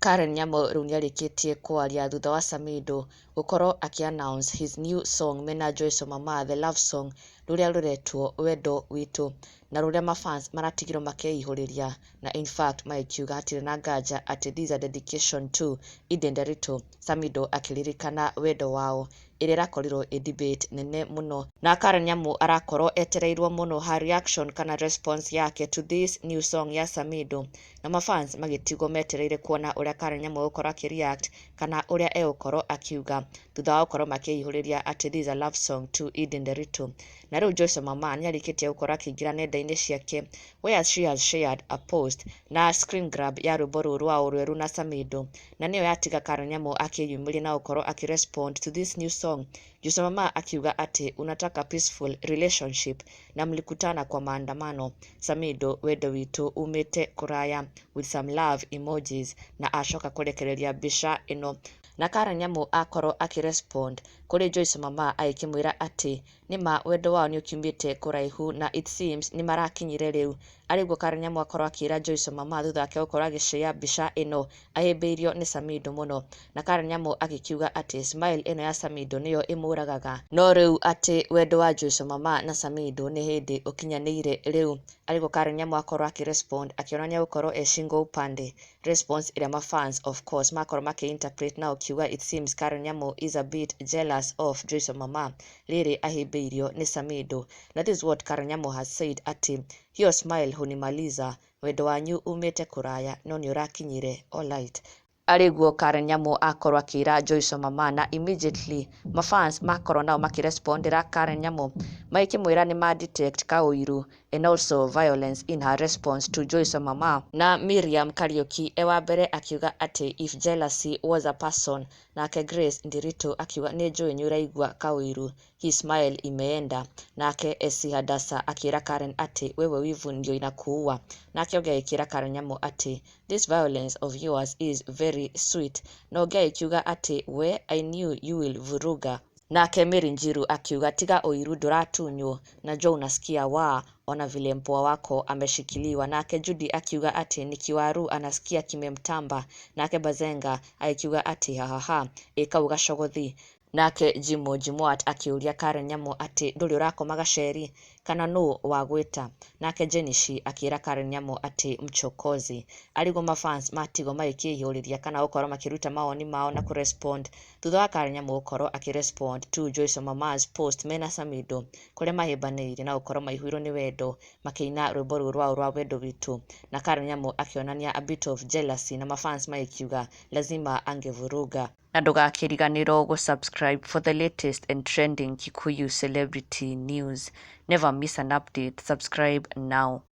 Karen Nyamu rĩu nĩarĩkĩtie kwaria thutha wa Samidoh gũkorwo akĩ-announce his new song mena Joyce Wamamaa, the love song rũrĩa rũretwo Wendo Witũ, na rũrĩa mafans maratigirwo makeihũrĩria na in fact magĩkiuga hatirĩ na nganja atĩ this is a dedication to Edday Samidoh akĩririkana wendo wao, ĩrĩa ĩrakorirwo debate nene mũno, na Karen Nyamu arakorwo etereirwo mũno ha reaction kana response yake to this new song ya Samidoh, na mafans magĩtigwo metereire kuona ũrĩa Karen Nyamu gũkorwo akĩ-react kana ũrĩa egũkorwo akiuga thutha wa gũkorwo makĩihũrĩria atĩ this is a love song to Edday. Na rĩu Joyce Wamamaa nĩarĩkĩtie gũkorwo akĩingĩra nenda-inĩ ciake where she has shared a post na screen grab ya rwĩmbo rũrũ rwa Ûrîa na Samidoh, na nĩyo yatiga Karen Nyamu akĩyumĩria na gũkorwo akĩ-respond to this new song. Joyce Wamamaa akiuga atĩ unataka peaceful relationship na mlikutana kwa maandamano. Samidoh Wendo Witũ umĩte kũraya with some love emojis, na acoka kũrekereria mbica ĩno, na Karen Nyamu akorwo akĩ-respond kũrĩ Joyce Wamamaa agĩkĩmwĩra atĩ nĩma wendo wao nĩũkiumĩte kũraihu na it seems nĩmarakinyire rĩu. Arĩguo Karen Nyamu akorwo akĩra Joyce Wamamaa thutha wake gũkorwo agĩ-share mbica ĩno ahĩmbĩirio nĩ Samidoh mũno, na Karen Nyamu agĩkiuga atĩ smile ĩno ya Samidoh nĩyo ĩmũragaga, no rĩu atĩ wendo wa Joyce Wamamaa na Samidoh nĩ hĩndĩ ũkinyanĩire rĩu. Arĩguo Karen Nyamu akorwo akĩ-respond akĩonania gũkorwo shingo upande, response ĩrĩa mafans of course makorwo makĩ-interpret na gũkiuga it seems Karen Nyamu is a bit jealous of Joyce Wamamaa rĩrĩ ahĩmbĩirio nĩ Samidoh, na this is what Karen Nyamu has said atĩ hiyo smile hunimaliza, wendo wanyu umĩte kũraya no nĩũrakinyire alright. Arĩguo Karen Nyamu akorwo akĩra Joyce Wamamaa, na immediately mafans makorwo nao makĩ-respondera Karen Nyamu magĩkĩmwĩra nĩma-detect kaũiru and also violence in her response to Joyce Wamamaa. Na Miriam Kariuki wa mbere akiuga atĩ if jealousy was a person, nake Grace Ndiritu akiuga nĩnjũĩ nĩũraigua kaũiru, hii smile imeenda. Nake Esi Hadasa akĩra Karen atĩ wewe wivu ndio inakuua, nake ũngĩ agĩkĩra Karen Nyamu atĩ this violence of yours is very sweet, na ũngĩ agĩkiuga atĩ we I knew you will vuruga. Nake Mary Njiru akiuga tiga ũiru ndũratunywo, na jo unasikia wa ona vile mpwa wako ameshikiliwa. Nake Judy akiuga atĩ ni kiwaru anasikia kimemtamba. Nake Bazenga akiuga atĩ hahaha ĩkau gacogothi. Nake Jimwat akĩũria Karen Nyamu atĩ ndũrĩ ũrakoma gaceri kana nũ wagwĩta. Nake Jenishi akĩra Karen Nyamu atĩ mchokozi. Arĩguo mafans matigwo magĩkĩihũrĩria kana gũkorwo makĩruta mawoni mao na kũrespond thutha wa Karen Nyamu gũkorwo akĩ-respond to Joyce Wamamaa's post mena Samidoh, kũrĩa mahĩmbanĩire na gũkorwo maihũirwo nĩ wendo makĩina rwĩmbo rũrũ rwao rwa Wendo Witũ, na Karen Nyamu akĩonania a bit of jealousy na mafans magĩkiuga lazima angevuruga. Na ndũgakĩriganĩrwo gũ-subscribe for the latest and trending Kikuyu celebrity news. Never miss an update. Subscribe now.